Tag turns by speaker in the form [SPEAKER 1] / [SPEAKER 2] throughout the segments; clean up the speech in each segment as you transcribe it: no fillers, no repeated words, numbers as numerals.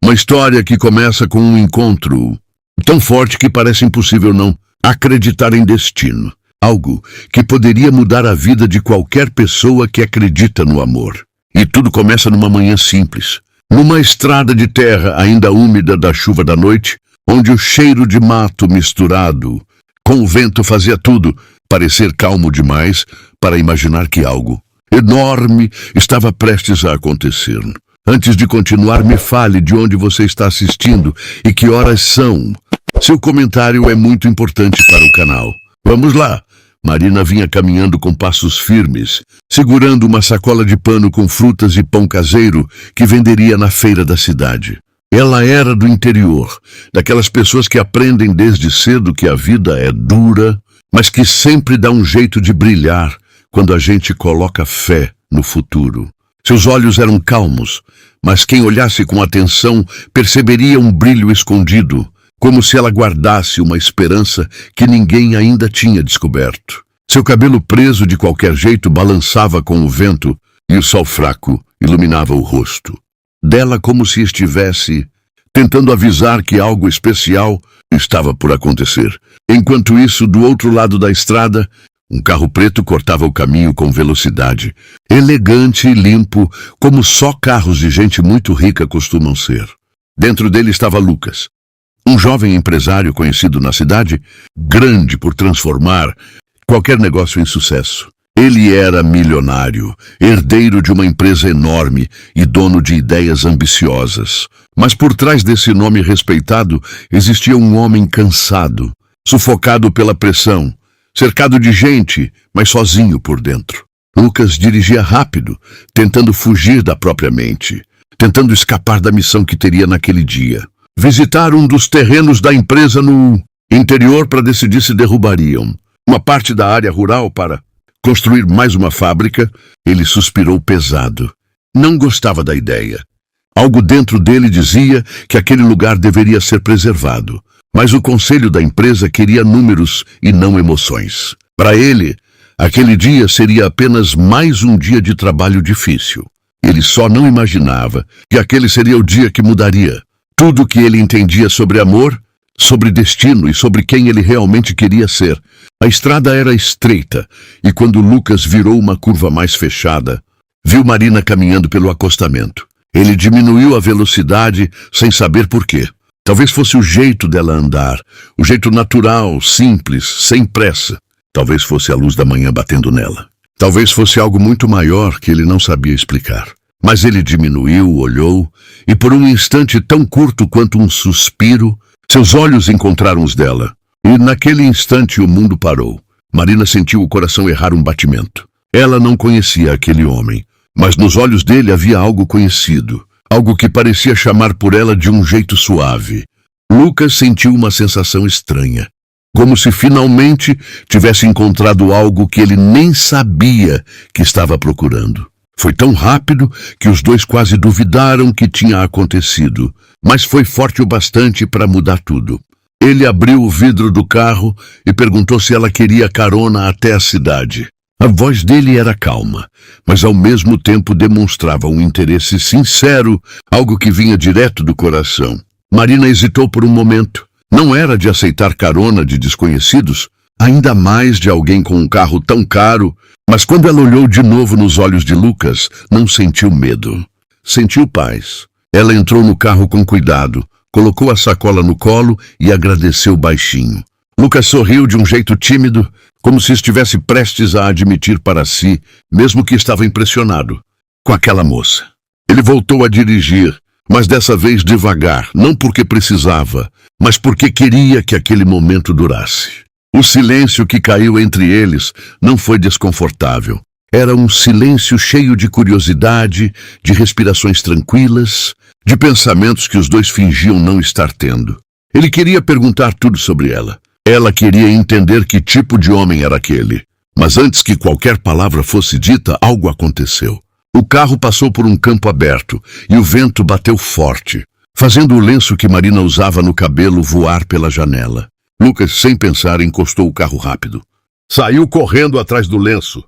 [SPEAKER 1] Uma história que começa com um encontro tão forte que parece impossível não acreditar em destino. Algo que poderia mudar a vida de qualquer pessoa que acredita no amor. E tudo começa numa manhã simples. Numa estrada de terra ainda úmida da chuva da noite, onde o cheiro de mato misturado com o vento fazia tudo parecer calmo demais para imaginar que algo enorme estava prestes a acontecer. Antes de continuar, me fale de onde você está assistindo e que horas são. Seu comentário é muito importante para o canal. Vamos lá! Marina vinha caminhando com passos firmes, segurando uma sacola de pano com frutas e pão caseiro que venderia na feira da cidade. Ela era do interior, daquelas pessoas que aprendem desde cedo que a vida é dura, mas que sempre dá um jeito de brilhar quando a gente coloca fé no futuro. Seus olhos eram calmos, mas quem olhasse com atenção perceberia um brilho escondido, como se ela guardasse uma esperança que ninguém ainda tinha descoberto. Seu cabelo preso de qualquer jeito balançava com o vento e o sol fraco iluminava o rosto dela como se estivesse tentando avisar que algo especial estava por acontecer. Enquanto isso, do outro lado da estrada, um carro preto cortava o caminho com velocidade, elegante e limpo, como só carros de gente muito rica costumam ser. Dentro dele estava Lucas, um jovem empresário conhecido na cidade, grande por transformar qualquer negócio em sucesso. Ele era milionário, herdeiro de uma empresa enorme e dono de ideias ambiciosas. Mas por trás desse nome respeitado existia um homem cansado, sufocado pela pressão, cercado de gente, mas sozinho por dentro. Lucas dirigia rápido, tentando fugir da própria mente, tentando escapar da missão que teria naquele dia. Visitar um dos terrenos da empresa no interior para decidir se derrubariam uma parte da área rural para construir mais uma fábrica. Ele suspirou pesado. Não gostava da ideia. Algo dentro dele dizia que aquele lugar deveria ser preservado, mas o conselho da empresa queria números e não emoções. Para ele, aquele dia seria apenas mais um dia de trabalho difícil. Ele só não imaginava que aquele seria o dia que mudaria tudo o que ele entendia sobre amor, sobre destino e sobre quem ele realmente queria ser. A estrada era estreita e quando Lucas virou uma curva mais fechada, viu Marina caminhando pelo acostamento. Ele diminuiu a velocidade sem saber por quê. Talvez fosse o jeito dela andar, o jeito natural, simples, sem pressa. Talvez fosse a luz da manhã batendo nela. Talvez fosse algo muito maior que ele não sabia explicar. Mas ele diminuiu, olhou, e por um instante tão curto quanto um suspiro, seus olhos encontraram os dela. E naquele instante o mundo parou. Marina sentiu o coração errar um batimento. Ela não conhecia aquele homem, mas nos olhos dele havia algo conhecido, algo que parecia chamar por ela de um jeito suave. Lucas sentiu uma sensação estranha, como se finalmente tivesse encontrado algo que ele nem sabia que estava procurando. Foi tão rápido que os dois quase duvidaram que tinha acontecido, mas foi forte o bastante para mudar tudo. Ele abriu o vidro do carro e perguntou se ela queria carona até a cidade. A voz dele era calma, mas ao mesmo tempo demonstrava um interesse sincero, algo que vinha direto do coração. Marina hesitou por um momento. Não era de aceitar carona de desconhecidos, ainda mais de alguém com um carro tão caro, mas quando ela olhou de novo nos olhos de Lucas, não sentiu medo. Sentiu paz. Ela entrou no carro com cuidado, colocou a sacola no colo e agradeceu baixinho. Lucas sorriu de um jeito tímido, como se estivesse prestes a admitir para si, mesmo que estava impressionado, com aquela moça. Ele voltou a dirigir, mas dessa vez devagar, não porque precisava, mas porque queria que aquele momento durasse. O silêncio que caiu entre eles não foi desconfortável. Era um silêncio cheio de curiosidade, de respirações tranquilas, de pensamentos que os dois fingiam não estar tendo. Ele queria perguntar tudo sobre ela. Ela queria entender que tipo de homem era aquele. Mas antes que qualquer palavra fosse dita, algo aconteceu. O carro passou por um campo aberto e o vento bateu forte, fazendo o lenço que Marina usava no cabelo voar pela janela. Lucas, sem pensar, encostou o carro rápido. Saiu correndo atrás do lenço.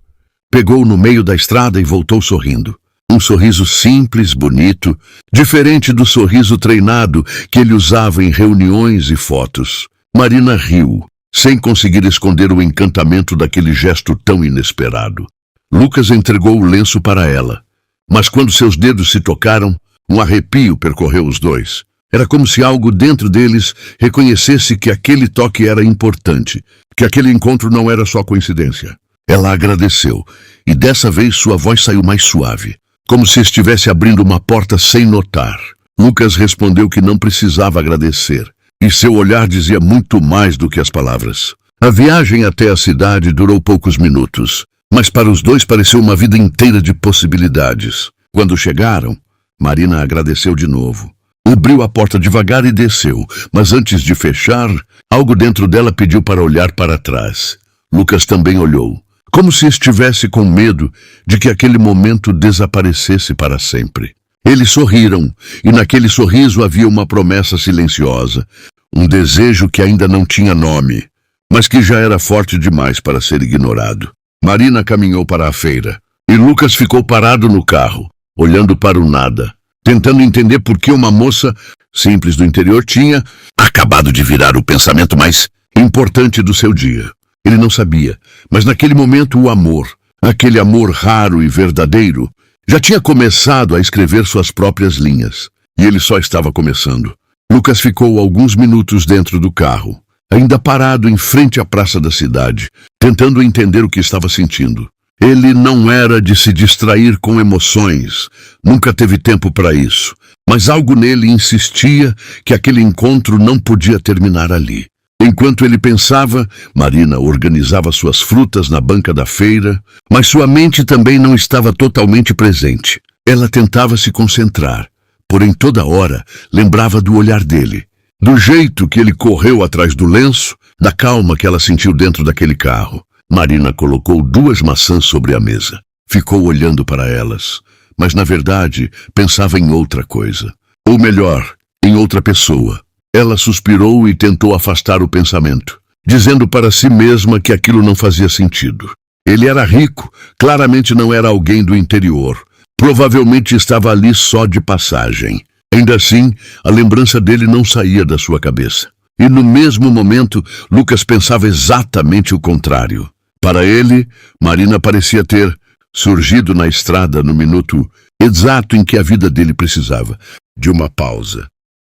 [SPEAKER 1] Pegou no meio da estrada e voltou sorrindo. Um sorriso simples, bonito, diferente do sorriso treinado que ele usava em reuniões e fotos. Marina riu, sem conseguir esconder o encantamento daquele gesto tão inesperado. Lucas entregou o lenço para ela, mas quando seus dedos se tocaram, um arrepio percorreu os dois. Era como se algo dentro deles reconhecesse que aquele toque era importante, que aquele encontro não era só coincidência. Ela agradeceu, e dessa vez sua voz saiu mais suave, como se estivesse abrindo uma porta sem notar. Lucas respondeu que não precisava agradecer, e seu olhar dizia muito mais do que as palavras. A viagem até a cidade durou poucos minutos, mas para os dois pareceu uma vida inteira de possibilidades. Quando chegaram, Marina agradeceu de novo. Abriu a porta devagar e desceu, mas antes de fechar, algo dentro dela pediu para olhar para trás. Lucas também olhou, como se estivesse com medo de que aquele momento desaparecesse para sempre. Eles sorriram, e naquele sorriso havia uma promessa silenciosa, um desejo que ainda não tinha nome, mas que já era forte demais para ser ignorado. Marina caminhou para a feira, e Lucas ficou parado no carro, olhando para o nada, tentando entender por que uma moça simples do interior tinha acabado de virar o pensamento mais importante do seu dia. Ele não sabia, mas naquele momento o amor, aquele amor raro e verdadeiro, já tinha começado a escrever suas próprias linhas, e ele só estava começando. Lucas ficou alguns minutos dentro do carro, ainda parado em frente à praça da cidade, tentando entender o que estava sentindo. Ele não era de se distrair com emoções, nunca teve tempo para isso, mas algo nele insistia que aquele encontro não podia terminar ali. Enquanto ele pensava, Marina organizava suas frutas na banca da feira, mas sua mente também não estava totalmente presente. Ela tentava se concentrar, porém toda hora lembrava do olhar dele, do jeito que ele correu atrás do lenço, da calma que ela sentiu dentro daquele carro. Marina colocou 2 maçãs sobre a mesa. Ficou olhando para elas, mas na verdade pensava em outra coisa. Ou melhor, em outra pessoa. Ela suspirou e tentou afastar o pensamento, dizendo para si mesma que aquilo não fazia sentido. Ele era rico, claramente não era alguém do interior. Provavelmente estava ali só de passagem. Ainda assim, a lembrança dele não saía da sua cabeça. E no mesmo momento, Lucas pensava exatamente o contrário. Para ele, Marina parecia ter surgido na estrada no minuto exato em que a vida dele precisava de uma pausa,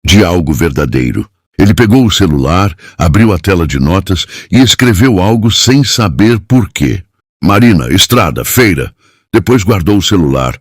[SPEAKER 1] de algo verdadeiro. Ele pegou o celular, abriu a tela de notas e escreveu algo sem saber por quê. Marina, estrada, feira. Depois guardou o celular,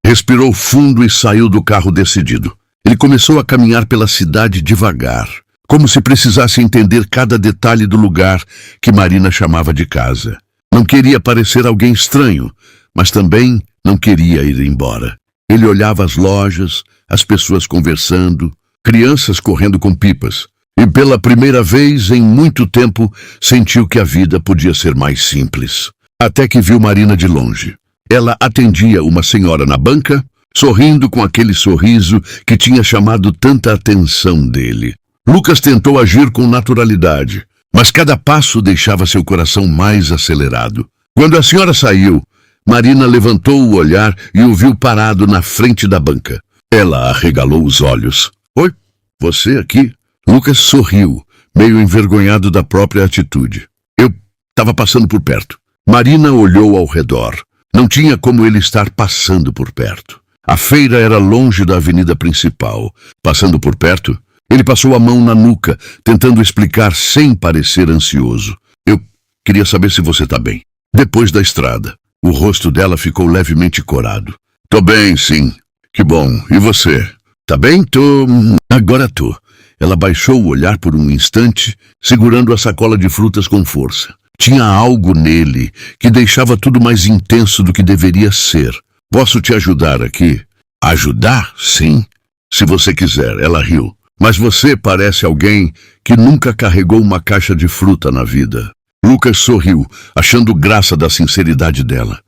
[SPEAKER 1] respirou fundo e saiu do carro decidido. Ele começou a caminhar pela cidade devagar, como se precisasse entender cada detalhe do lugar que Marina chamava de casa. Não queria parecer alguém estranho, mas também não queria ir embora. Ele olhava as lojas, as pessoas conversando, crianças correndo com pipas, e pela primeira vez em muito tempo sentiu que a vida podia ser mais simples. Até que viu Marina de longe. Ela atendia uma senhora na banca, sorrindo com aquele sorriso que tinha chamado tanta atenção dele. Lucas tentou agir com naturalidade, mas cada passo deixava seu coração mais acelerado. Quando a senhora saiu, Marina levantou o olhar e o viu parado na frente da banca. Ela arregalou os olhos. Oi, você aqui? Lucas sorriu, meio envergonhado da própria atitude. Eu estava passando por perto. Marina olhou ao redor. Não tinha como ele estar passando por perto. A feira era longe da avenida principal. Passando por perto, ele passou a mão na nuca, tentando explicar sem parecer ansioso. Eu queria saber se você está bem. Depois da estrada, o rosto dela ficou levemente corado. Tô bem, sim. Que bom. E você? Tá bem? Tô. Agora tô. Ela baixou o olhar por um instante, segurando a sacola de frutas com força. Tinha algo nele que deixava tudo mais intenso do que deveria ser. Posso te ajudar aqui? Ajudar? Sim. Se você quiser, ela riu. Mas você parece alguém que nunca carregou uma caixa de fruta na vida. Lucas sorriu, achando graça da sinceridade dela.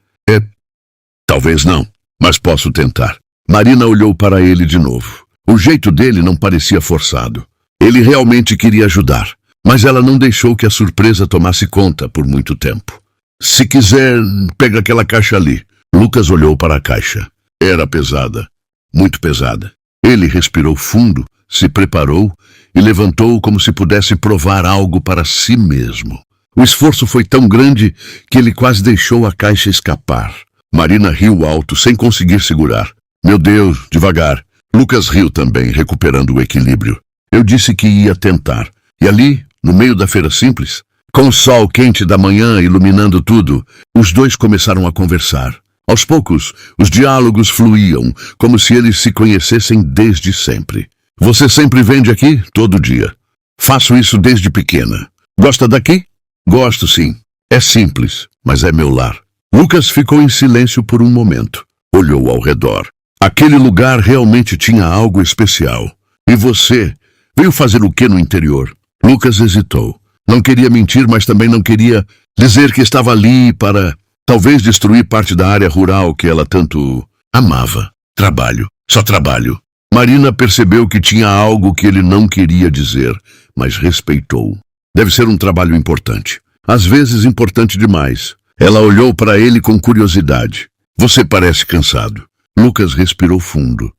[SPEAKER 1] Talvez não, mas posso tentar. Marina olhou para ele de novo. O jeito dele não parecia forçado. Ele realmente queria ajudar, mas ela não deixou que a surpresa tomasse conta por muito tempo. Se quiser, pega aquela caixa ali. Lucas olhou para a caixa. Era pesada, muito pesada. Ele respirou fundo, se preparou e levantou como se pudesse provar algo para si mesmo. O esforço foi tão grande que ele quase deixou a caixa escapar. Marina riu alto, sem conseguir segurar. Meu Deus, devagar. Lucas riu também, recuperando o equilíbrio. Eu disse que ia tentar. E ali, no meio da feira simples, com o sol quente da manhã iluminando tudo, os dois começaram a conversar. Aos poucos, os diálogos fluíam, como se eles se conhecessem desde sempre. Você sempre vende aqui? Todo dia. Faço isso desde pequena. Gosta daqui? Gosto, sim. É simples, mas é meu lar. Lucas ficou em silêncio por um momento. Olhou ao redor. Aquele lugar realmente tinha algo especial. E você? Veio fazer o que no interior? Lucas hesitou. Não queria mentir, mas também não queria dizer que estava ali para, talvez, destruir parte da área rural que ela tanto amava. Trabalho. Só trabalho. Marina percebeu que tinha algo que ele não queria dizer, mas respeitou. Deve ser um trabalho importante. Às vezes importante demais. Ela olhou para ele com curiosidade. Você parece cansado. Lucas respirou fundo.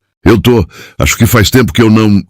[SPEAKER 1] Acho que faz tempo que eu não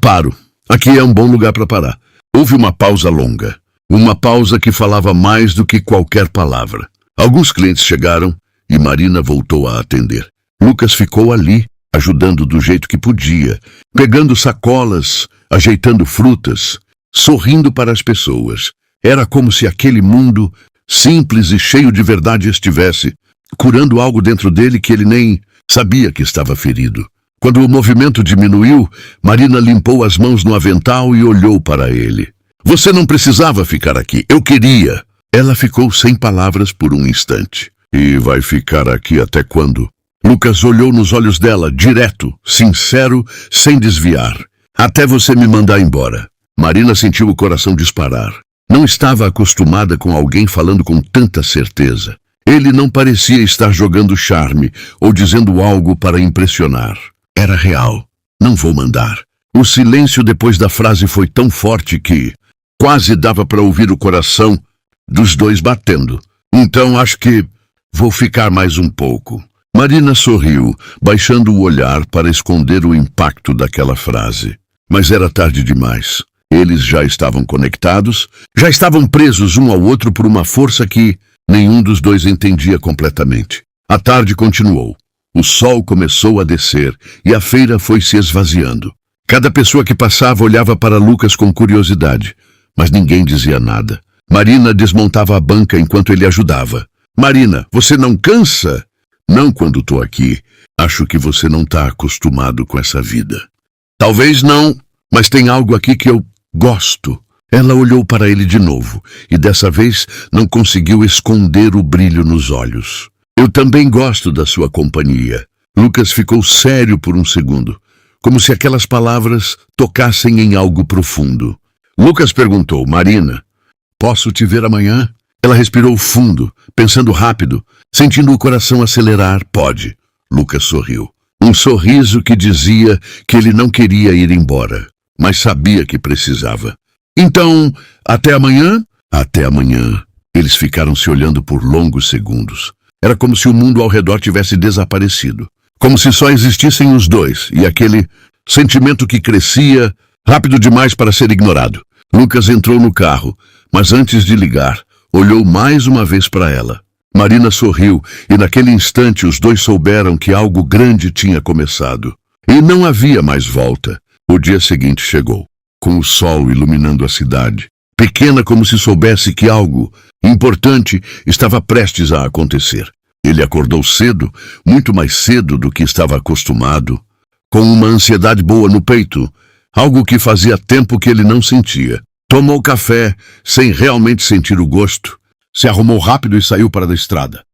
[SPEAKER 1] paro. Aqui é um bom lugar para parar. Houve uma pausa longa. Uma pausa que falava mais do que qualquer palavra. Alguns clientes chegaram e Marina voltou a atender. Lucas ficou ali, ajudando do jeito que podia, pegando sacolas, ajeitando frutas, sorrindo para as pessoas. Era como se aquele mundo, simples e cheio de verdade, estivesse curando algo dentro dele que ele nem sabia que estava ferido. Quando o movimento diminuiu, Marina limpou as mãos no avental e olhou para ele. Você não precisava ficar aqui, eu queria. Ela ficou sem palavras por um instante. E vai ficar aqui até quando? Lucas olhou nos olhos dela, direto, sincero, sem desviar. Até você me mandar embora. Marina sentiu o coração disparar. Não estava acostumada com alguém falando com tanta certeza. Ele não parecia estar jogando charme ou dizendo algo para impressionar. Era real. Não vou mandar. O silêncio depois da frase foi tão forte que quase dava para ouvir o coração dos dois batendo. Então acho que vou ficar mais um pouco. Marina sorriu, baixando o olhar para esconder o impacto daquela frase. Mas era tarde demais. Eles já estavam conectados, já estavam presos um ao outro por uma força que nenhum dos dois entendia completamente. A tarde continuou. O sol começou a descer e a feira foi se esvaziando. Cada pessoa que passava olhava para Lucas com curiosidade, mas ninguém dizia nada. Marina desmontava a banca enquanto ele ajudava. Marina, você não cansa? Não quando estou aqui. Acho que você não está acostumado com essa vida. Talvez não, mas tem algo aqui que eu gosto. Ela olhou para ele de novo e dessa vez não conseguiu esconder o brilho nos olhos. Eu também gosto da sua companhia. Lucas ficou sério por um segundo, como se aquelas palavras tocassem em algo profundo. Lucas perguntou, Marina, posso te ver amanhã? Ela respirou fundo, pensando rápido, sentindo o coração acelerar. Pode. Lucas sorriu. Um sorriso que dizia que ele não queria ir embora, mas sabia que precisava. Então, até amanhã? Até amanhã. Eles ficaram se olhando por longos segundos. Era como se o mundo ao redor tivesse desaparecido. Como se só existissem os dois e aquele sentimento que crescia rápido demais para ser ignorado. Lucas entrou no carro, mas antes de ligar, olhou mais uma vez para ela. Marina sorriu e naquele instante os dois souberam que algo grande tinha começado. E não havia mais volta. O dia seguinte chegou, com o sol iluminando a cidade, pequena como se soubesse que algo importante estava prestes a acontecer. Ele acordou cedo, muito mais cedo do que estava acostumado, com uma ansiedade boa no peito, algo que fazia tempo que ele não sentia. Tomou café, sem realmente sentir o gosto, se arrumou rápido e saiu para a estrada,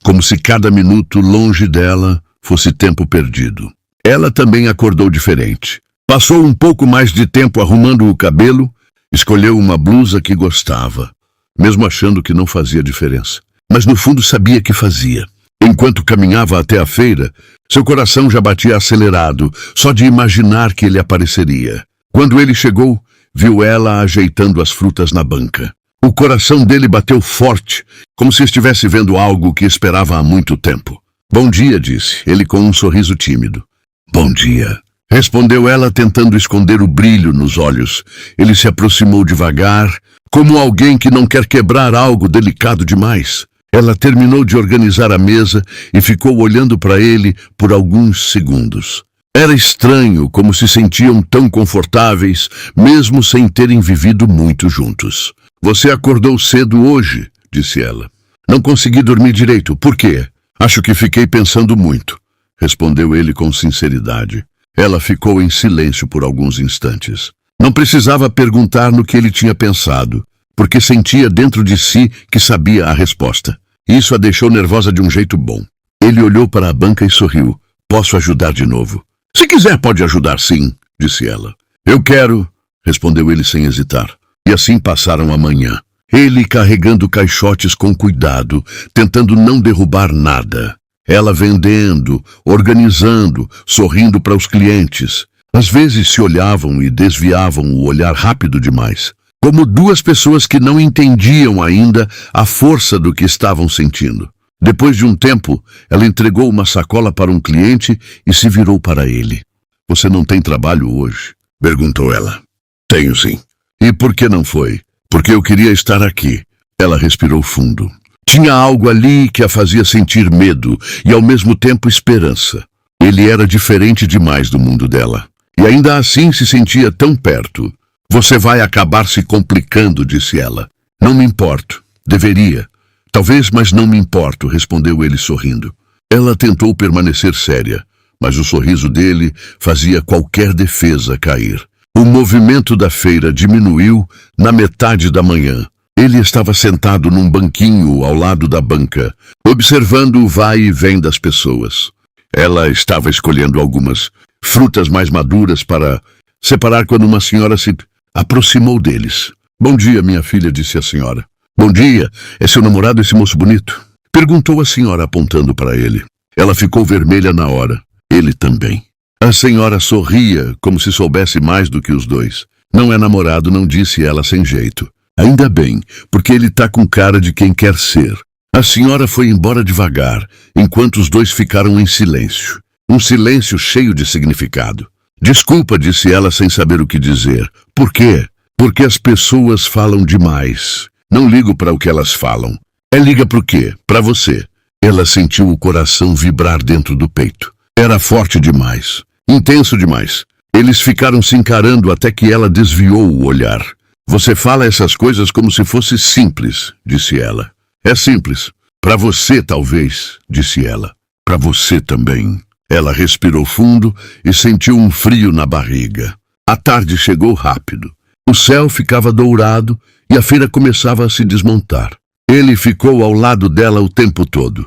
[SPEAKER 1] como se cada minuto longe dela fosse tempo perdido. Ela também acordou diferente. Passou um pouco mais de tempo arrumando o cabelo, escolheu uma blusa que gostava, mesmo achando que não fazia diferença. Mas no fundo sabia que fazia. Enquanto caminhava até a feira, seu coração já batia acelerado, só de imaginar que ele apareceria. Quando ele chegou, viu ela ajeitando as frutas na banca. O coração dele bateu forte, como se estivesse vendo algo que esperava há muito tempo. Bom dia, disse ele com um sorriso tímido. Bom dia, respondeu ela, tentando esconder o brilho nos olhos. Ele se aproximou devagar, como alguém que não quer quebrar algo delicado demais. Ela terminou de organizar a mesa e ficou olhando para ele por alguns segundos. Era estranho como se sentiam tão confortáveis, mesmo sem terem vivido muito juntos. Você acordou cedo hoje, disse ela. Não consegui dormir direito. Por quê? Acho que fiquei pensando muito, respondeu ele com sinceridade. Ela ficou em silêncio por alguns instantes. Não precisava perguntar no que ele tinha pensado, porque sentia dentro de si que sabia a resposta. Isso a deixou nervosa de um jeito bom. Ele olhou para a banca e sorriu. Posso ajudar de novo? Se quiser, pode ajudar sim, disse ela. Eu quero, respondeu ele sem hesitar. E assim passaram a manhã. Ele carregando caixotes com cuidado, tentando não derrubar nada. Ela vendendo, organizando, sorrindo para os clientes. Às vezes se olhavam e desviavam o olhar rápido demais, como duas pessoas que não entendiam ainda a força do que estavam sentindo. Depois de um tempo, ela entregou uma sacola para um cliente e se virou para ele. Você não tem trabalho hoje? Perguntou ela. Tenho sim. E por que não foi? Porque eu queria estar aqui. Ela respirou fundo. Tinha algo ali que a fazia sentir medo e ao mesmo tempo esperança. Ele era diferente demais do mundo dela. E ainda assim se sentia tão perto. Você vai acabar se complicando, disse ela. Não me importo. Deveria. Talvez, mas não me importo, respondeu ele sorrindo. Ela tentou permanecer séria, mas o sorriso dele fazia qualquer defesa cair. O movimento da feira diminuiu na metade da manhã. Ele estava sentado num banquinho ao lado da banca, observando o vai e vem das pessoas. Ela estava escolhendo algumas frutas mais maduras para separar quando uma senhora se aproximou deles. Bom dia, minha filha, disse a senhora. Bom dia, é seu namorado esse moço bonito? Perguntou a senhora apontando para ele. Ela ficou vermelha na hora. Ele também. A senhora sorria como se soubesse mais do que os dois. Não é namorado, não, disse ela sem jeito. Ainda bem, porque ele tá com cara de quem quer ser. A senhora foi embora devagar, enquanto os dois ficaram em silêncio. Um silêncio cheio de significado. Desculpa, disse ela sem saber o que dizer. Por quê? Porque as pessoas falam demais. Não ligo para o que elas falam. Liga para o quê? Para você. Ela sentiu o coração vibrar dentro do peito. Era forte demais. Intenso demais. Eles ficaram se encarando até que ela desviou o olhar. Você fala essas coisas como se fosse simples, disse ela. É simples. Para você, talvez, disse ela. Para você também. Ela respirou fundo e sentiu um frio na barriga. A tarde chegou rápido. O céu ficava dourado e a feira começava a se desmontar. Ele ficou ao lado dela o tempo todo,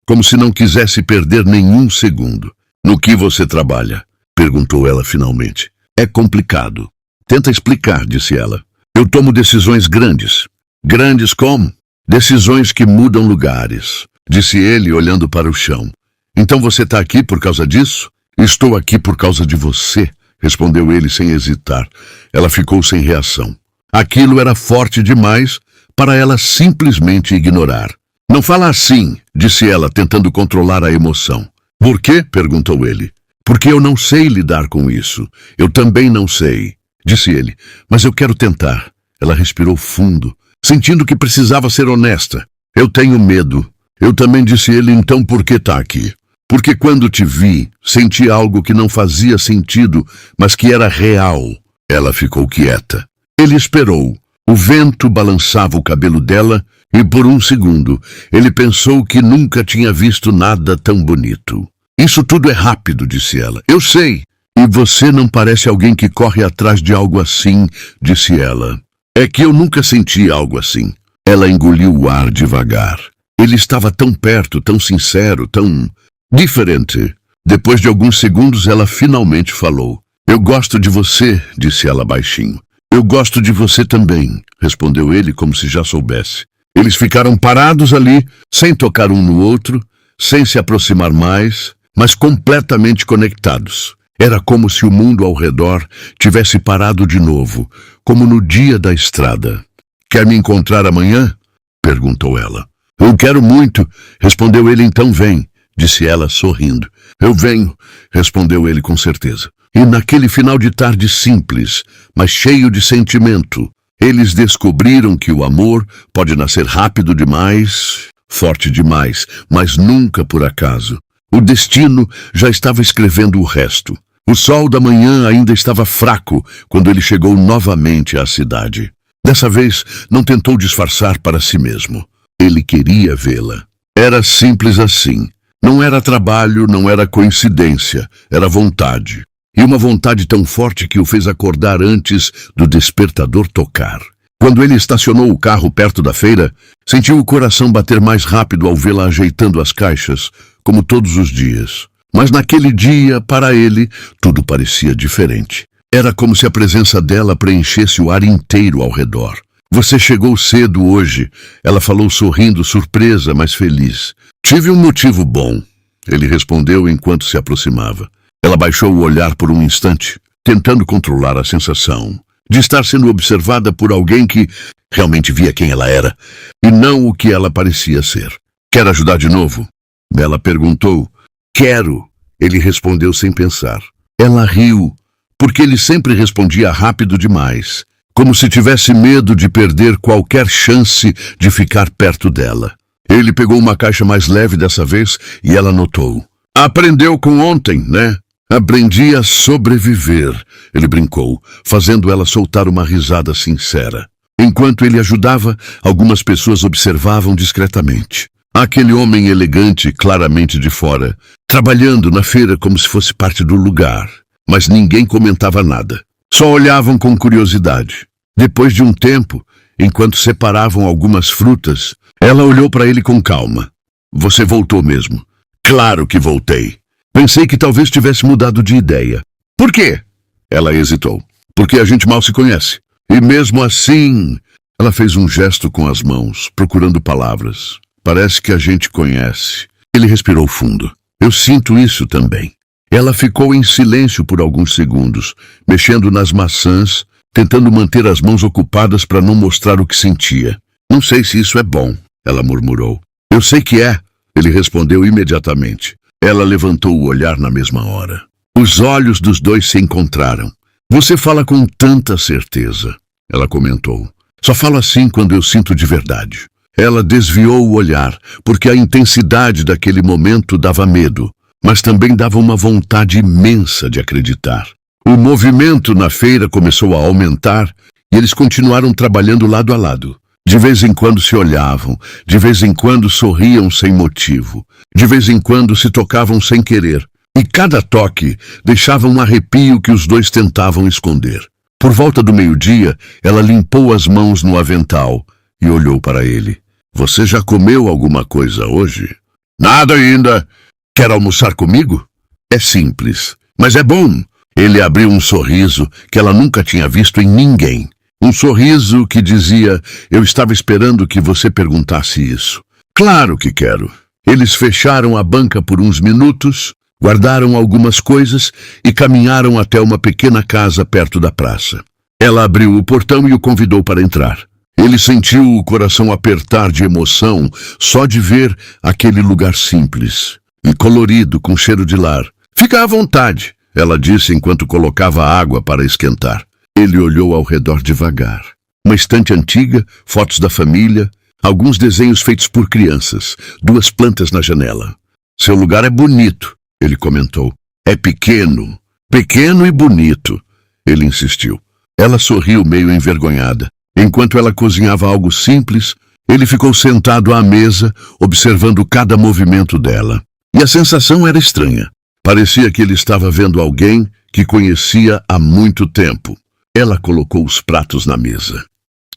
[SPEAKER 1] como se não quisesse perder nenhum segundo. No que você trabalha? Perguntou ela finalmente. É complicado. Tenta explicar, disse ela. Eu tomo decisões grandes. Grandes como? Decisões que mudam lugares, disse ele olhando para o chão. Então você está aqui por causa disso? Estou aqui por causa de você, respondeu ele sem hesitar. Ela ficou sem reação. Aquilo era forte demais para ela simplesmente ignorar. Não fala assim, disse ela, tentando controlar a emoção. Por quê? Perguntou ele. Porque eu não sei lidar com isso. Eu também não sei, disse ele, mas eu quero tentar. Ela respirou fundo, sentindo que precisava ser honesta. Eu tenho medo. Eu também, disse ele, então por que está aqui? Porque quando te vi, senti algo que não fazia sentido, mas que era real. Ela ficou quieta. Ele esperou. O vento balançava o cabelo dela e por um segundo ele pensou que nunca tinha visto nada tão bonito. Isso tudo é rápido, disse ela. Eu sei. E você não parece alguém que corre atrás de algo assim, disse ela. É que eu nunca senti algo assim. Ela engoliu o ar devagar. Ele estava tão perto, tão sincero, tão diferente. Depois de alguns segundos, ela finalmente falou. Eu gosto de você, disse ela baixinho. Eu gosto de você também, respondeu ele como se já soubesse. Eles ficaram parados ali, sem tocar um no outro, sem se aproximar mais, mas completamente conectados. Era como se o mundo ao redor tivesse parado de novo, como no dia da estrada. Quer me encontrar amanhã? Perguntou ela. Eu quero muito, respondeu ele, então vem, disse ela, sorrindo. Eu venho, respondeu ele com certeza. E naquele final de tarde simples, mas cheio de sentimento, eles descobriram que o amor pode nascer rápido demais, forte demais, mas nunca por acaso. O destino já estava escrevendo o resto. O sol da manhã ainda estava fraco quando ele chegou novamente à cidade. Dessa vez, não tentou disfarçar para si mesmo. Ele queria vê-la. Era simples assim. Não era trabalho, não era coincidência, era vontade. E uma vontade tão forte que o fez acordar antes do despertador tocar. Quando ele estacionou o carro perto da feira, sentiu o coração bater mais rápido ao vê-la ajeitando as caixas, como todos os dias. Mas naquele dia, para ele, tudo parecia diferente. Era como se a presença dela preenchesse o ar inteiro ao redor. Você chegou cedo hoje, ela falou sorrindo, surpresa, mas feliz. Tive um motivo bom, ele respondeu enquanto se aproximava. Ela baixou o olhar por um instante, tentando controlar a sensação de estar sendo observada por alguém que realmente via quem ela era, e não o que ela parecia ser. Quer ajudar de novo? Ela perguntou. Quero, ele respondeu sem pensar. Ela riu, porque ele sempre respondia rápido demais, como se tivesse medo de perder qualquer chance de ficar perto dela. Ele pegou uma caixa mais leve dessa vez e ela notou. Aprendeu com ontem, né? Aprendi a sobreviver, ele brincou, fazendo ela soltar uma risada sincera. Enquanto ele ajudava, algumas pessoas observavam discretamente. Aquele homem elegante, claramente de fora, trabalhando na feira como se fosse parte do lugar. Mas ninguém comentava nada. Só olhavam com curiosidade. Depois de um tempo, enquanto separavam algumas frutas, ela olhou para ele com calma. Você voltou mesmo. Claro que voltei. Pensei que talvez tivesse mudado de ideia. Por quê? Ela hesitou. Porque a gente mal se conhece. E mesmo assim, ela fez um gesto com as mãos, procurando palavras. Parece que a gente conhece. Ele respirou fundo. Eu sinto isso também. Ela ficou em silêncio por alguns segundos, mexendo nas maçãs, tentando manter as mãos ocupadas para não mostrar o que sentia. Não sei se isso é bom, ela murmurou. Eu sei que é, ele respondeu imediatamente. Ela levantou o olhar na mesma hora. Os olhos dos dois se encontraram. Você fala com tanta certeza, ela comentou. Só falo assim quando eu sinto de verdade. Ela desviou o olhar, porque a intensidade daquele momento dava medo, mas também dava uma vontade imensa de acreditar. O movimento na feira começou a aumentar e eles continuaram trabalhando lado a lado. De vez em quando se olhavam, de vez em quando sorriam sem motivo, de vez em quando se tocavam sem querer, e cada toque deixava um arrepio que os dois tentavam esconder. Por volta do meio-dia, ela limpou as mãos no avental e olhou para ele. Você já comeu alguma coisa hoje? Nada ainda. Quer almoçar comigo? É simples, mas é bom. Ele abriu um sorriso que ela nunca tinha visto em ninguém. Um sorriso que dizia, eu estava esperando que você perguntasse isso. Claro que quero. Eles fecharam a banca por uns minutos, guardaram algumas coisas e caminharam até uma pequena casa perto da praça. Ela abriu o portão e o convidou para entrar. Ele sentiu o coração apertar de emoção só de ver aquele lugar simples e colorido com cheiro de lar. Fica à vontade, ela disse enquanto colocava água para esquentar. Ele olhou ao redor devagar. Uma estante antiga, fotos da família, alguns desenhos feitos por crianças, 2 plantas na janela. Seu lugar é bonito, ele comentou. É pequeno e bonito, ele insistiu. Ela sorriu meio envergonhada. Enquanto ela cozinhava algo simples, ele ficou sentado à mesa, observando cada movimento dela. E a sensação era estranha. Parecia que ele estava vendo alguém que conhecia há muito tempo. Ela colocou os pratos na mesa.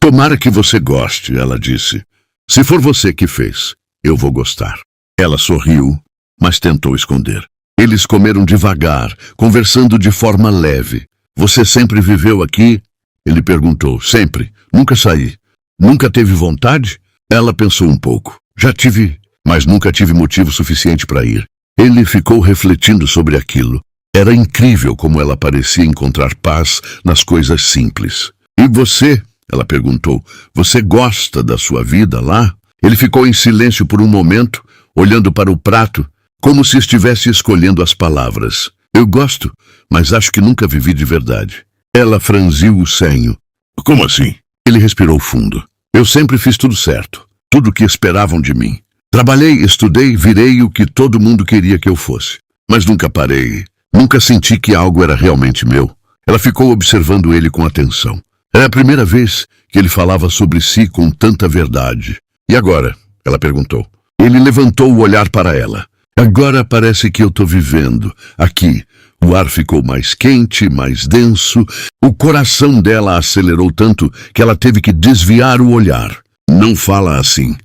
[SPEAKER 1] Tomara que você goste, ela disse. Se for você que fez, eu vou gostar. Ela sorriu, mas tentou esconder. Eles comeram devagar, conversando de forma leve. Você sempre viveu aqui? Ele perguntou. Sempre. Nunca saí. Nunca teve vontade? Ela pensou um pouco. Já tive, mas nunca tive motivo suficiente para ir. Ele ficou refletindo sobre aquilo. Era incrível como ela parecia encontrar paz nas coisas simples. E você? Ela perguntou. Você gosta da sua vida lá? Ele ficou em silêncio por um momento, olhando para o prato, como se estivesse escolhendo as palavras. Eu gosto, mas acho que nunca vivi de verdade. Ela franziu o senho. Como assim? Ele respirou fundo. Eu sempre fiz tudo certo. Tudo o que esperavam de mim. Trabalhei, estudei, virei o que todo mundo queria que eu fosse. Mas nunca parei. Nunca senti que algo era realmente meu. Ela ficou observando ele com atenção. Era a primeira vez que ele falava sobre si com tanta verdade. E agora? Ela perguntou. Ele levantou o olhar para ela. Agora parece que eu estou vivendo. Aqui. O ar ficou mais quente, mais denso. O coração dela acelerou tanto que ela teve que desviar o olhar. Não fala assim.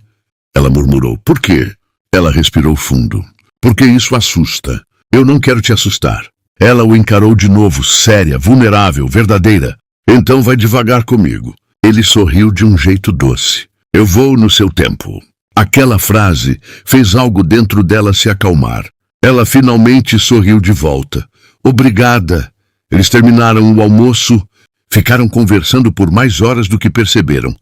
[SPEAKER 1] Ela murmurou. Por quê? Ela respirou fundo. Porque isso assusta. Eu não quero te assustar. Ela o encarou de novo, séria, vulnerável, verdadeira. Então vai devagar comigo. Ele sorriu de um jeito doce. Eu vou no seu tempo. Aquela frase fez algo dentro dela se acalmar. Ela finalmente sorriu de volta. Obrigada. Eles terminaram o almoço, ficaram conversando por mais horas do que perceberam,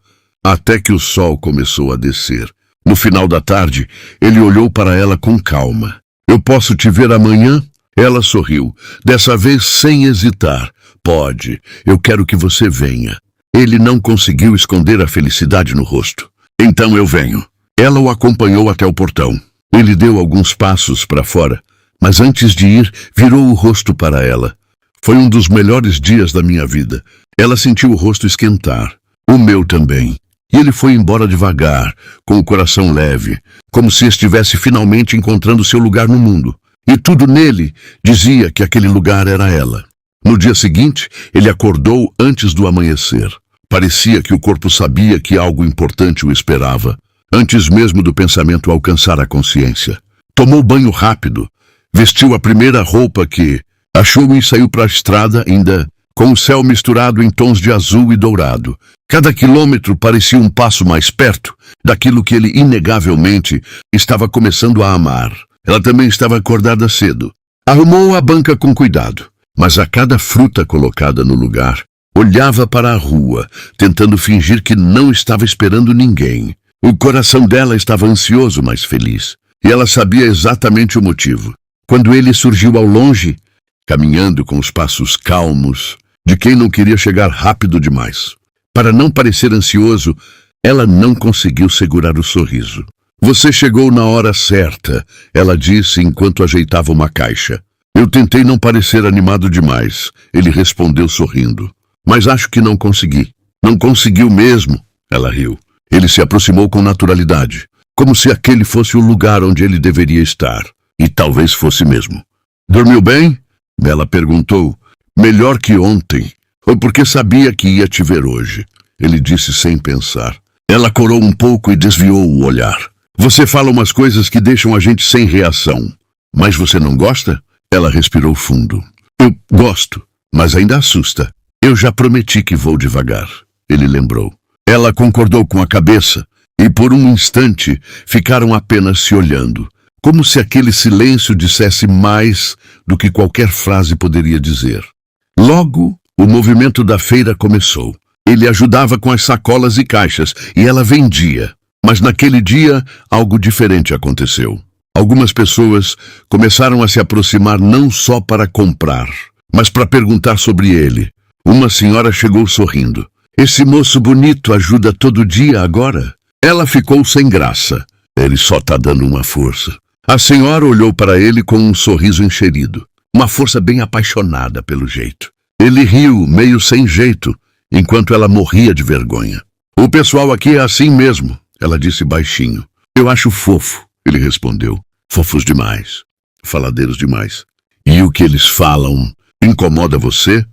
[SPEAKER 1] até que o sol começou a descer. No final da tarde, ele olhou para ela com calma. Eu posso te ver amanhã? Ela sorriu, dessa vez sem hesitar. Pode, eu quero que você venha. Ele não conseguiu esconder a felicidade no rosto. Então eu venho. Ela o acompanhou até o portão. Ele deu alguns passos para fora, mas antes de ir, virou o rosto para ela. Foi um dos melhores dias da minha vida. Ela sentiu o rosto esquentar. O meu também. E ele foi embora devagar, com o coração leve, como se estivesse finalmente encontrando seu lugar no mundo. E tudo nele dizia que aquele lugar era ela. No dia seguinte, ele acordou antes do amanhecer. Parecia que o corpo sabia que algo importante o esperava, antes mesmo do pensamento alcançar a consciência. Tomou banho rápido, vestiu a primeira roupa que achou e saiu para a estrada, ainda com o céu misturado em tons de azul e dourado. Cada quilômetro parecia um passo mais perto daquilo que ele inegavelmente estava começando a amar. Ela também estava acordada cedo. Arrumou a banca com cuidado, mas a cada fruta colocada no lugar, olhava para a rua, tentando fingir que não estava esperando ninguém. O coração dela estava ansioso, mas feliz, e ela sabia exatamente o motivo. Quando ele surgiu ao longe, caminhando com os passos calmos, de quem não queria chegar rápido demais. Para não parecer ansioso, ela não conseguiu segurar o sorriso. Você chegou na hora certa, ela disse enquanto ajeitava uma caixa. Eu tentei não parecer animado demais, ele respondeu sorrindo. Mas acho que não consegui. Não conseguiu mesmo, ela riu. Ele se aproximou com naturalidade, como se aquele fosse o lugar onde ele deveria estar. E talvez fosse mesmo. Dormiu bem? Ela perguntou. Melhor que ontem. Foi porque sabia que ia te ver hoje, ele disse sem pensar. Ela corou um pouco e desviou o olhar. Você fala umas coisas que deixam a gente sem reação. Mas você não gosta? Ela respirou fundo. Eu gosto, mas ainda assusta. Eu já prometi que vou devagar, ele lembrou. Ela concordou com a cabeça e por um instante ficaram apenas se olhando, como se aquele silêncio dissesse mais do que qualquer frase poderia dizer. Logo, o movimento da feira começou. Ele ajudava com as sacolas e caixas e ela vendia. Mas naquele dia, algo diferente aconteceu. Algumas pessoas começaram a se aproximar não só para comprar, mas para perguntar sobre ele. Uma senhora chegou sorrindo. Esse moço bonito ajuda todo dia agora? Ela ficou sem graça. Ele só está dando uma força. A senhora olhou para ele com um sorriso encherido. Uma força bem apaixonada pelo jeito. Ele riu, meio sem jeito, enquanto ela morria de vergonha. O pessoal aqui é assim mesmo, ela disse baixinho. Eu acho fofo, ele respondeu. Fofos demais. Faladeiros demais. E o que eles falam incomoda você?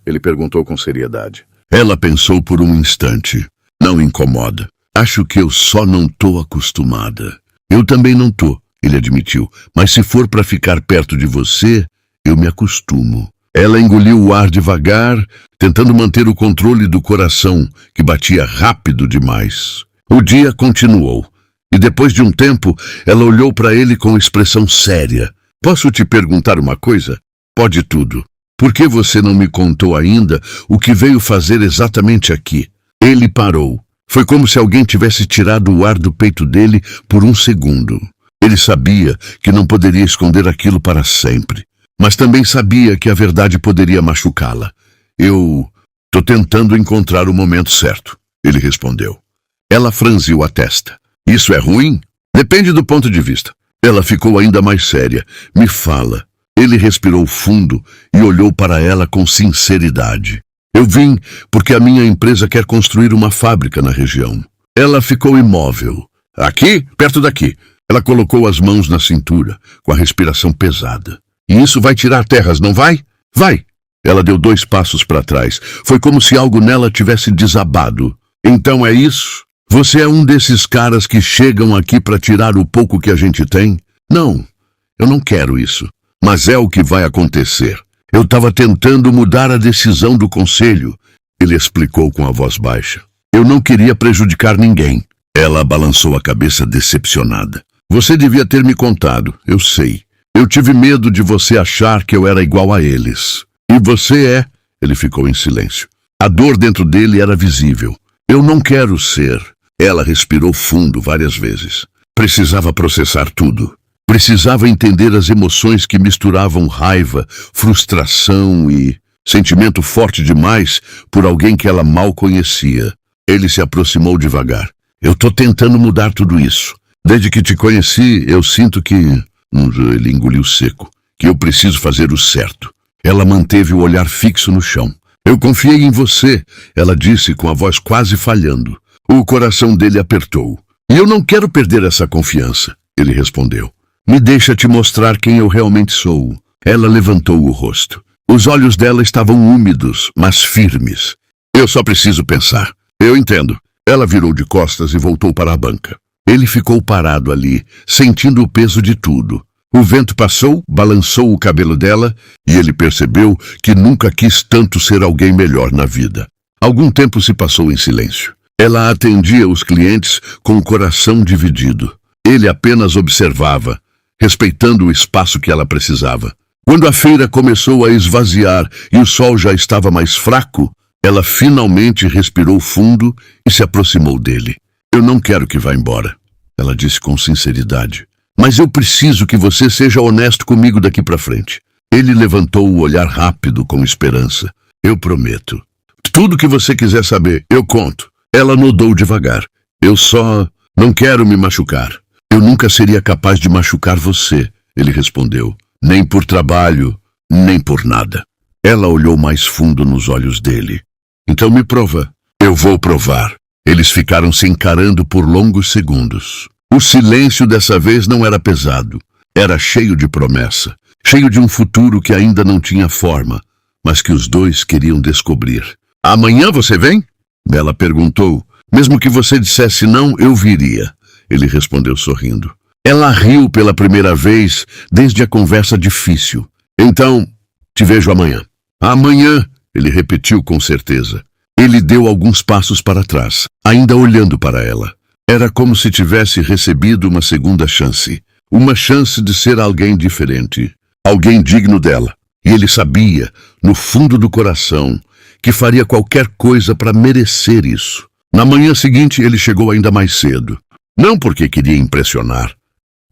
[SPEAKER 1] Ele perguntou com seriedade. Ela pensou por um instante. Não incomoda. Acho que eu só não tô acostumada. Eu também não tô, ele admitiu. Mas se for para ficar perto de você, eu me acostumo. Ela engoliu o ar devagar, tentando manter o controle do coração, que batia rápido demais. O dia continuou, e depois de um tempo, ela olhou para ele com expressão séria. Posso te perguntar uma coisa? Pode tudo. Por que você não me contou ainda o que veio fazer exatamente aqui? Ele parou. Foi como se alguém tivesse tirado o ar do peito dele por um segundo. Ele sabia que não poderia esconder aquilo para sempre, mas também sabia que a verdade poderia machucá-la. Eu tô tentando encontrar o momento certo, ele respondeu. Ela franziu a testa. Isso é ruim? Depende do ponto de vista. Ela ficou ainda mais séria. Me fala. Ele respirou fundo e olhou para ela com sinceridade. Eu vim porque a minha empresa quer construir uma fábrica na região. Ela ficou imóvel. Aqui? Perto daqui. Ela colocou as mãos na cintura, com a respiração pesada. E isso vai tirar terras, não vai? Vai! Ela deu 2 passos para trás. Foi como se algo nela tivesse desabado. Então é isso? Você é um desses caras que chegam aqui para tirar o pouco que a gente tem? Não, eu não quero isso. Mas é o que vai acontecer. Eu estava tentando mudar a decisão do conselho, ele explicou com a voz baixa. Eu não queria prejudicar ninguém. Ela balançou a cabeça decepcionada. Você devia ter me contado, eu sei. Eu tive medo de você achar que eu era igual a eles. E você é? Ele ficou em silêncio. A dor dentro dele era visível. Eu não quero ser. Ela respirou fundo várias vezes. Precisava processar tudo. Precisava entender as emoções que misturavam raiva, frustração e sentimento forte demais por alguém que ela mal conhecia. Ele se aproximou devagar. Eu tô tentando mudar tudo isso. Desde que te conheci, eu sinto que... Ele engoliu seco. Que eu preciso fazer o certo. Ela manteve o olhar fixo no chão. Eu confiei em você, ela disse com a voz quase falhando. O coração dele apertou. E eu não quero perder essa confiança, ele respondeu. Me deixa te mostrar quem eu realmente sou. Ela levantou o rosto. Os olhos dela estavam úmidos, mas firmes. Eu só preciso pensar. Eu entendo. Ela virou de costas e voltou para a banca. Ele ficou parado ali, sentindo o peso de tudo. O vento passou, balançou o cabelo dela, e ele percebeu que nunca quis tanto ser alguém melhor na vida. Algum tempo se passou em silêncio. Ela atendia os clientes com o coração dividido. Ele apenas observava, respeitando o espaço que ela precisava. Quando a feira começou a esvaziar e o sol já estava mais fraco, ela finalmente respirou fundo e se aproximou dele. Eu não quero que vá embora, ela disse com sinceridade. Mas eu preciso que você seja honesto comigo daqui para frente. Ele levantou o olhar rápido com esperança. Eu prometo. Tudo que você quiser saber, eu conto. Ela nodou devagar. Eu só não quero me machucar. Eu nunca seria capaz de machucar você, ele respondeu. Nem por trabalho, nem por nada. Ela olhou mais fundo nos olhos dele. Então me prova. Eu vou provar. Eles ficaram se encarando por longos segundos. O silêncio dessa vez não era pesado. Era cheio de promessa. Cheio de um futuro que ainda não tinha forma, mas que os dois queriam descobrir. Amanhã você vem? Ela perguntou. Mesmo que você dissesse não, eu viria. Ele respondeu sorrindo. Ela riu pela primeira vez desde a conversa difícil. Então, te vejo amanhã. Amanhã, ele repetiu com certeza. Ele deu alguns passos para trás, ainda olhando para ela. Era como se tivesse recebido uma segunda chance. Uma chance de ser alguém diferente. Alguém digno dela. E ele sabia, no fundo do coração, que faria qualquer coisa para merecer isso. Na manhã seguinte, ele chegou ainda mais cedo. Não porque queria impressionar,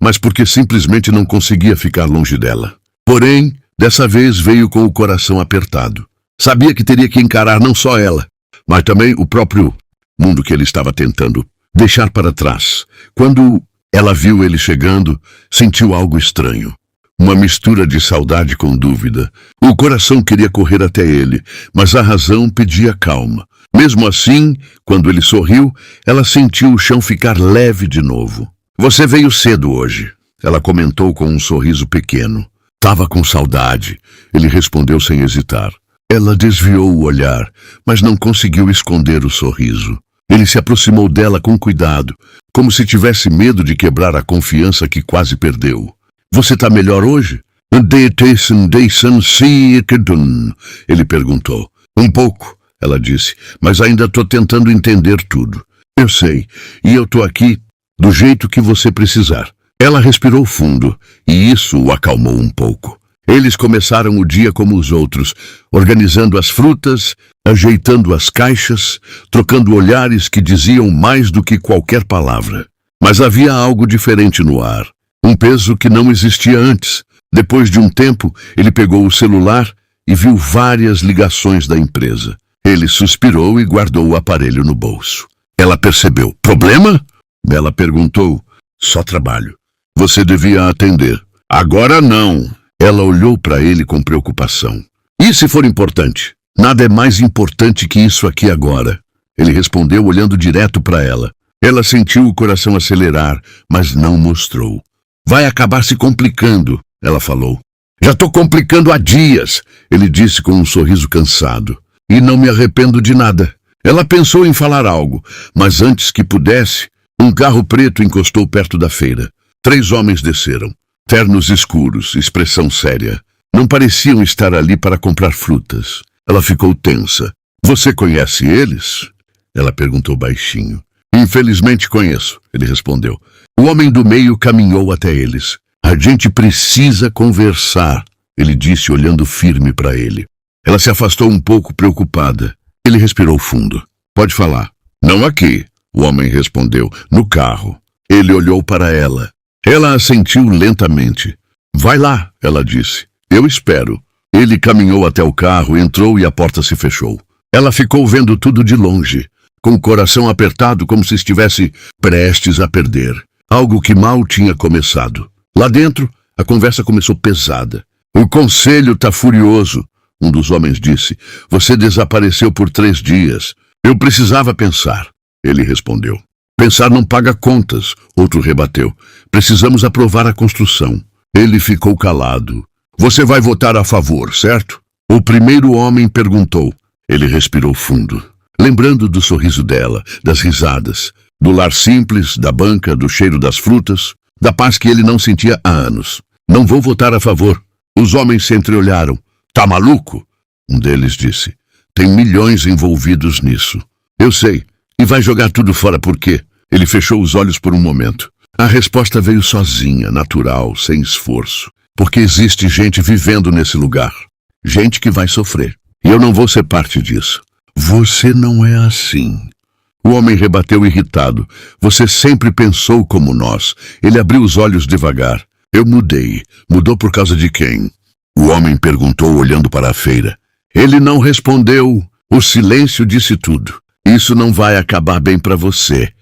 [SPEAKER 1] mas porque simplesmente não conseguia ficar longe dela. Porém, dessa vez veio com o coração apertado. Sabia que teria que encarar não só ela, mas também o próprio mundo que ele estava tentando deixar para trás. Quando ela viu ele chegando, sentiu algo estranho. Uma mistura de saudade com dúvida. O coração queria correr até ele, mas a razão pedia calma. Mesmo assim, quando ele sorriu, ela sentiu o chão ficar leve de novo. Você veio cedo hoje, ela comentou com um sorriso pequeno. Tava com saudade, ele respondeu sem hesitar. Ela desviou o olhar, mas não conseguiu esconder o sorriso. Ele se aproximou dela com cuidado, como se tivesse medo de quebrar a confiança que quase perdeu. Você tá melhor hoje? Ele perguntou. Um pouco, ela disse, mas ainda tô tentando entender tudo. Eu sei, e eu tô aqui do jeito que você precisar. Ela respirou fundo, e isso o acalmou um pouco. Eles começaram o dia como os outros, organizando as frutas, ajeitando as caixas, trocando olhares que diziam mais do que qualquer palavra. Mas havia algo diferente no ar. Um peso que não existia antes. Depois de um tempo, ele pegou o celular e viu várias ligações da empresa. Ele suspirou e guardou o aparelho no bolso. Ela percebeu. Problema? Ela perguntou. Só trabalho. Você devia atender. Agora não. Ela olhou para ele com preocupação. E se for importante? Nada é mais importante que isso aqui agora. Ele respondeu olhando direto para ela. Ela sentiu o coração acelerar, mas não mostrou. Vai acabar se complicando, ela falou. Já estou complicando há dias, ele disse com um sorriso cansado. E não me arrependo de nada. Ela pensou em falar algo, mas antes que pudesse, um carro preto encostou perto da feira. 3 homens desceram. Ternos escuros, expressão séria. Não pareciam estar ali para comprar frutas. Ela ficou tensa. Você conhece eles? Ela perguntou baixinho. Infelizmente conheço, ele respondeu. O homem do meio caminhou até eles. A gente precisa conversar, ele disse olhando firme para ele. Ela se afastou um pouco preocupada. Ele respirou fundo. Pode falar. Não aqui, o homem respondeu. No carro. Ele olhou para ela. Ela assentiu lentamente. Vai lá, ela disse. Eu espero. Ele caminhou até o carro, entrou e a porta se fechou. Ela ficou vendo tudo de longe, com o coração apertado como se estivesse prestes a perder. Algo que mal tinha começado. Lá dentro, a conversa começou pesada. O conselho está furioso, um dos homens disse. Você desapareceu por 3 dias. Eu precisava pensar, ele respondeu. Pensar não paga contas, outro rebateu. Precisamos aprovar a construção. Ele ficou calado. Você vai votar a favor, certo? O primeiro homem perguntou. Ele respirou fundo, lembrando do sorriso dela, das risadas, do lar simples, da banca, do cheiro das frutas, da paz que ele não sentia há anos. Não vou votar a favor. Os homens se entreolharam. Tá maluco? Um deles disse. Tem milhões envolvidos nisso. Eu sei. E vai jogar tudo fora por quê? Ele fechou os olhos por um momento. A resposta veio sozinha, natural, sem esforço. Porque existe gente vivendo nesse lugar. Gente que vai sofrer. E eu não vou ser parte disso. Você não é assim. O homem rebateu irritado. Você sempre pensou como nós. Ele abriu os olhos devagar. Eu mudei. Mudou por causa de quem? O homem perguntou olhando para a feira. Ele não respondeu. O silêncio disse tudo. Isso não vai acabar bem para você.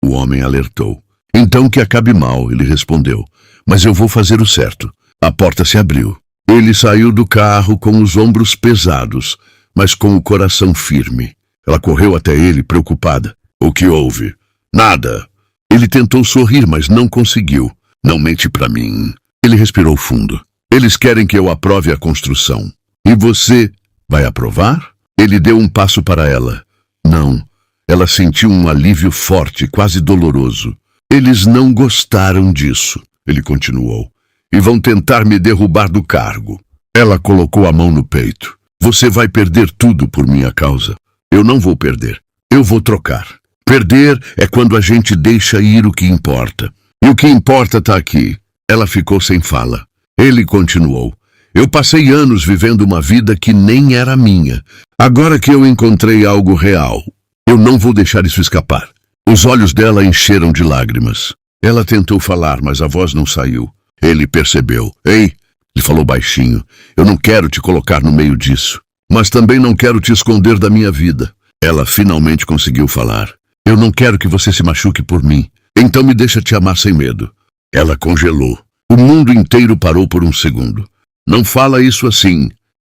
[SPEAKER 1] O homem alertou. Então que acabe mal, ele respondeu. Mas eu vou fazer o certo. A porta se abriu. Ele saiu do carro com os ombros pesados, mas com o coração firme. Ela correu até ele, preocupada. O que houve? Nada. Ele tentou sorrir, mas não conseguiu. Não mente para mim. Ele respirou fundo. Eles querem que eu aprove a construção. E você vai aprovar? Ele deu um passo para ela. Não. Ela sentiu um alívio forte, quase doloroso. Eles não gostaram disso, ele continuou. E vão tentar me derrubar do cargo. Ela colocou a mão no peito. Você vai perder tudo por minha causa. Eu não vou perder. Eu vou trocar. Perder é quando a gente deixa ir o que importa. E o que importa está aqui. Ela ficou sem fala. Ele continuou. Eu passei anos vivendo uma vida que nem era minha. Agora que eu encontrei algo real, eu não vou deixar isso escapar. Os olhos dela encheram de lágrimas. Ela tentou falar, mas a voz não saiu. Ele percebeu. Ei, ele falou baixinho, eu não quero te colocar no meio disso, mas também não quero te esconder da minha vida. Ela finalmente conseguiu falar. Eu não quero que você se machuque por mim, então me deixa te amar sem medo. Ela congelou. O mundo inteiro parou por um segundo. Não fala isso assim,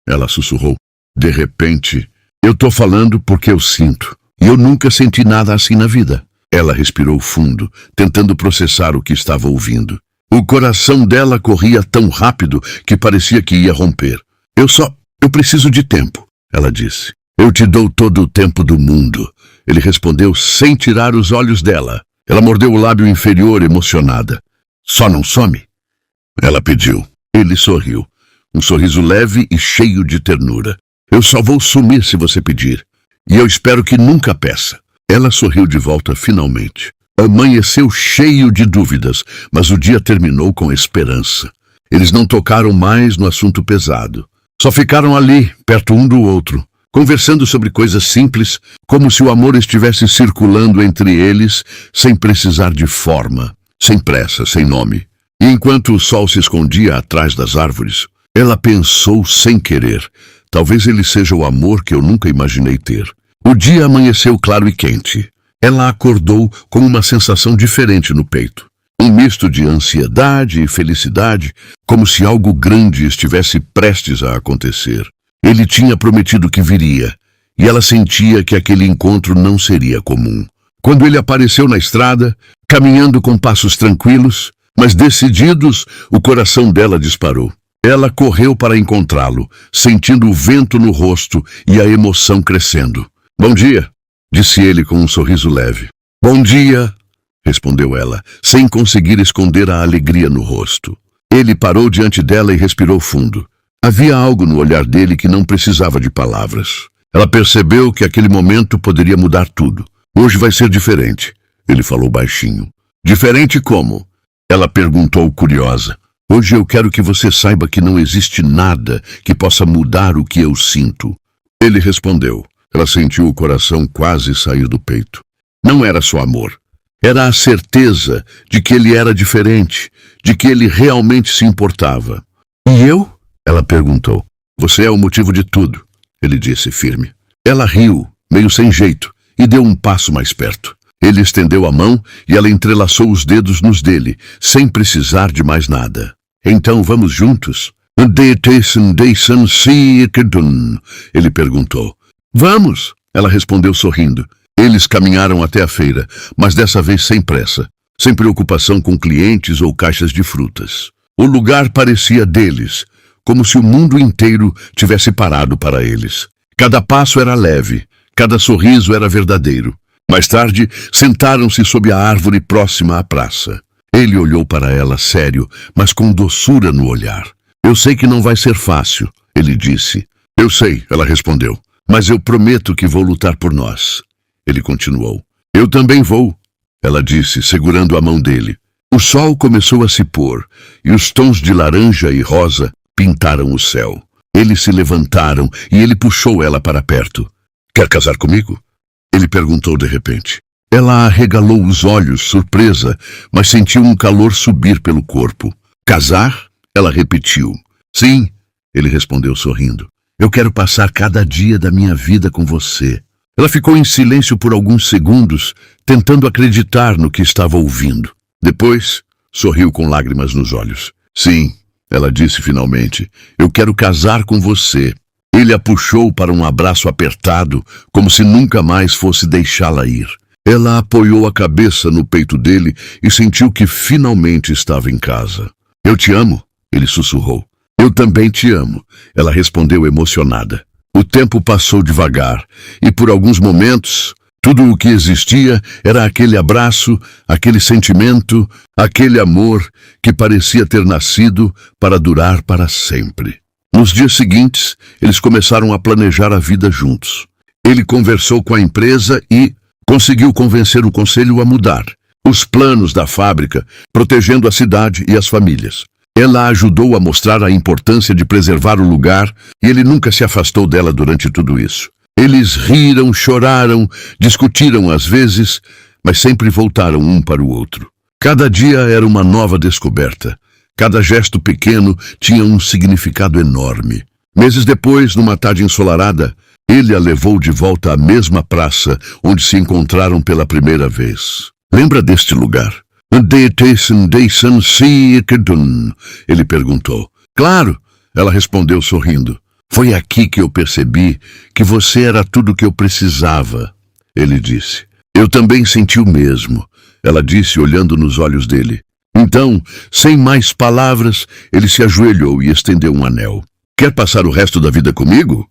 [SPEAKER 1] ela sussurrou. De repente, eu tô falando porque eu sinto, e eu nunca senti nada assim na vida. Ela respirou fundo, tentando processar o que estava ouvindo. O coração dela corria tão rápido que parecia que ia romper. Eu preciso de tempo, ela disse. Eu te dou todo o tempo do mundo. Ele respondeu sem tirar os olhos dela. Ela mordeu o lábio inferior, emocionada. Só não some? Ela pediu. Ele sorriu. Um sorriso leve e cheio de ternura. Eu só vou sumir se você pedir. E eu espero que nunca peça. Ela sorriu de volta finalmente. Amanheceu cheio de dúvidas, mas o dia terminou com esperança. Eles não tocaram mais no assunto pesado. Só ficaram ali, perto um do outro, conversando sobre coisas simples, como se o amor estivesse circulando entre eles, sem precisar de forma, sem pressa, sem nome. E enquanto o sol se escondia atrás das árvores, ela pensou sem querer: talvez ele seja o amor que eu nunca imaginei ter. O dia amanheceu claro e quente. Ela acordou com uma sensação diferente no peito. Um misto de ansiedade e felicidade, como se algo grande estivesse prestes a acontecer. Ele tinha prometido que viria, e ela sentia que aquele encontro não seria comum. Quando ele apareceu na estrada, caminhando com passos tranquilos, mas decididos, o coração dela disparou. Ela correu para encontrá-lo, sentindo o vento no rosto e a emoção crescendo. "Bom dia", disse ele com um sorriso leve. "Bom dia", respondeu ela, sem conseguir esconder a alegria no rosto. Ele parou diante dela e respirou fundo. Havia algo no olhar dele que não precisava de palavras. Ela percebeu que aquele momento poderia mudar tudo. "Hoje vai ser diferente", ele falou baixinho. "Diferente como?" Ela perguntou curiosa. "Hoje eu quero que você saiba que não existe nada que possa mudar o que eu sinto." Ele respondeu. Ela sentiu o coração quase sair do peito. Não era só amor. Era a certeza de que ele era diferente, de que ele realmente se importava. "E eu?" ela perguntou. "Você é o motivo de tudo", ele disse firme. Ela riu, meio sem jeito, e deu um passo mais perto. Ele estendeu a mão e ela entrelaçou os dedos nos dele, sem precisar de mais nada. "Então vamos juntos?" Ele perguntou. "Vamos", ela respondeu sorrindo. Eles caminharam até a feira, mas dessa vez sem pressa, sem preocupação com clientes ou caixas de frutas. O lugar parecia deles, como se o mundo inteiro tivesse parado para eles. Cada passo era leve, cada sorriso era verdadeiro. Mais tarde, sentaram-se sob a árvore próxima à praça. Ele olhou para ela sério, mas com doçura no olhar. "Eu sei que não vai ser fácil", ele disse. "Eu sei", ela respondeu, "mas eu prometo que vou lutar por nós." Ele continuou. "Eu também vou", ela disse, segurando a mão dele. O sol começou a se pôr, e os tons de laranja e rosa pintaram o céu. Eles se levantaram e ele puxou ela para perto. "Quer casar comigo?" ele perguntou de repente. Ela arregalou os olhos, surpresa, mas sentiu um calor subir pelo corpo. "Casar?" ela repetiu. "Sim", ele respondeu sorrindo. "Eu quero passar cada dia da minha vida com você." Ela ficou em silêncio por alguns segundos, tentando acreditar no que estava ouvindo. Depois, sorriu com lágrimas nos olhos. "Sim", ela disse finalmente, "eu quero casar com você." Ele a puxou para um abraço apertado, como se nunca mais fosse deixá-la ir. Ela apoiou a cabeça no peito dele e sentiu que finalmente estava em casa. "Eu te amo", ele sussurrou. "Eu também te amo", ela respondeu emocionada. O tempo passou devagar, e por alguns momentos, tudo o que existia era aquele abraço, aquele sentimento, aquele amor que parecia ter nascido para durar para sempre. Nos dias seguintes, eles começaram a planejar a vida juntos. Ele conversou com a empresa e conseguiu convencer o conselho a mudar os planos da fábrica, protegendo a cidade e as famílias. Ela ajudou a mostrar a importância de preservar o lugar e ele nunca se afastou dela durante tudo isso. Eles riram, choraram, discutiram às vezes, mas sempre voltaram um para o outro. Cada dia era uma nova descoberta. Cada gesto pequeno tinha um significado enorme. Meses depois, numa tarde ensolarada, ele a levou de volta à mesma praça onde se encontraram pela primeira vez. "Lembra deste lugar?" Ele perguntou. "Claro", ela respondeu sorrindo. "Foi aqui que eu percebi que você era tudo o que eu precisava", ele disse. "Eu também senti o mesmo", ela disse olhando nos olhos dele. Então, sem mais palavras, ele se ajoelhou e estendeu um anel. "Quer passar o resto da vida comigo?"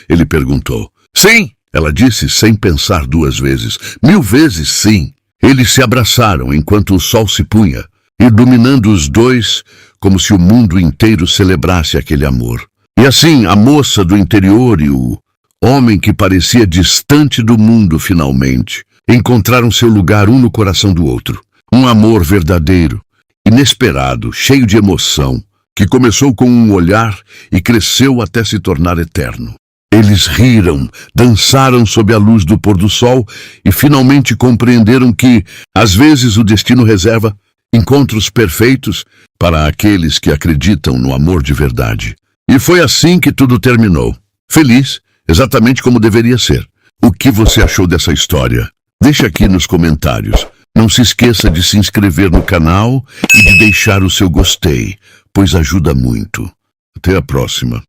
[SPEAKER 1] Ele perguntou. "Sim", ela disse sem pensar duas vezes. 1000 vezes sim. Eles se abraçaram enquanto o sol se punha, iluminando os dois como se o mundo inteiro celebrasse aquele amor. E assim, a moça do interior e o homem que parecia distante do mundo finalmente encontraram seu lugar um no coração do outro. Um amor verdadeiro, inesperado, cheio de emoção, que começou com um olhar e cresceu até se tornar eterno. Eles riram, dançaram sob a luz do pôr do sol e finalmente compreenderam que, às vezes, o destino reserva encontros perfeitos para aqueles que acreditam no amor de verdade. E foi assim que tudo terminou. Feliz, exatamente como deveria ser. O que você achou dessa história? Deixe aqui nos comentários. Não se esqueça de se inscrever no canal e de deixar o seu gostei, pois ajuda muito. Até a próxima.